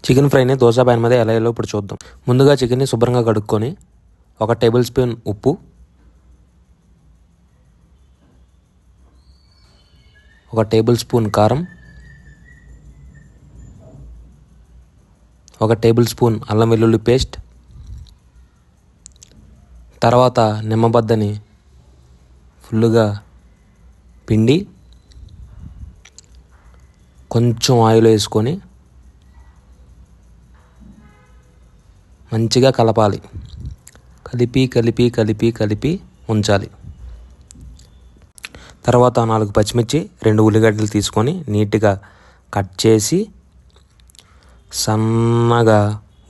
Chicken ఫ్రైని dosa pan మీద ఎలా వేయాలో ఇప్పుడు చూద్దాం. ముందుగా చికెన్ని శుభ్రంగా కడుక్కొని 1 టేబుల్ స్పూన్ ఉప్పు, 1 టేబుల్ స్పూన్ కారం, 1 టేబుల్ స్పూన్ అల్లం వెల్లుల్లి పేస్ట్, తర్వాత నిమ్మబద్దని ఫుల్లుగా పిండి కొంచెం ఆయిల్ వేసుకొని మంచిగా కలపాలి. కలిపి ఉంచాలి. తర్వాత 4 పచ్చిమిర్చి, 2 ఉల్లిగడ్డలు తీసుకొని నీట్గా కట్ చేసి సన్నగా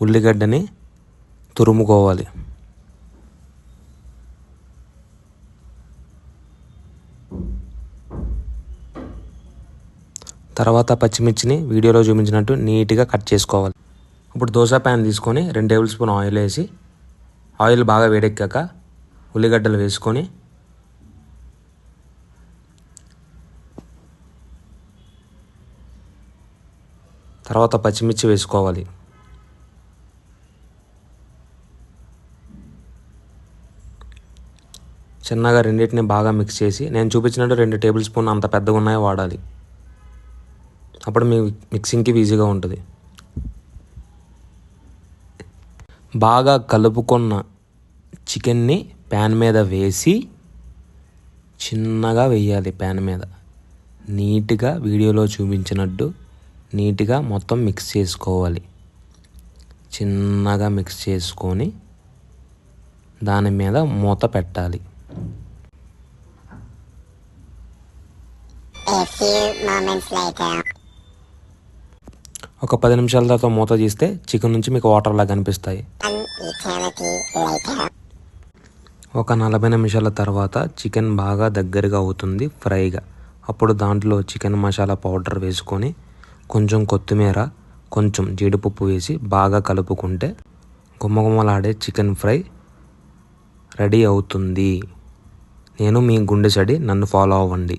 ఉల్లిగడ్డని తురుముకోవాలి. తర్వాత పచ్చిమిర్చిని వీడియోలో చూపించినట్టు నీట్గా కట్ చేసుకోవాలి. ఇప్పుడు దోశ ప్యాన్ తీసుకొని 2 టేబుల్ స్పూన్ ఆయిల్ వేసి ఆయిల్ బాగా వేడెక్కాక ఉల్లిగడ్డలు వేసుకొని తర్వాత పచ్చిమిర్చి వేసుకోవాలి. చిన్నగా రెండింటిని బాగా మిక్స్ చేసి నేను చూపించినట్టు 2 టేబుల్ స్పూన్ అంత పెద్దగా ఉన్నాయో వాడాలి. అప్పుడు మీ మిక్సింగ్కి ఈజీగా ఉంటుంది. బాగా కలుపుకున్న చికెన్ని ప్యాన్ మీద వేసి చిన్నగా వేయాలి. ప్యాన్ మీద నీట్గా వీడియోలో చూపించినట్టు నీట్గా మొత్తం మిక్స్ చేసుకోవాలి. చిన్నగా మిక్స్ చేసుకొని దాని మీద మూత పెట్టాలి. ఒక 10 నిమిషాల తర్వాత మూత తీస్తే చికెన్ నుంచి మీకు వాటర్ లాగా కనిపిస్తాయి. ఒక 40 నిమిషాల తర్వాత చికెన్ బాగా దగ్గరగా అవుతుంది ఫ్రైగా. అప్పుడు దాంట్లో చికెన్ మసాలా పౌడర్ వేసుకొని కొంచెం కొత్తిమీర, కొంచెం జీడిపప్పు వేసి బాగా కలుపుకుంటే గుమ్మగుమ్మలాడే చికెన్ ఫ్రై రెడీ అవుతుంది. నేను మీ గుండె సడి, నన్ను ఫాలో అవ్వండి.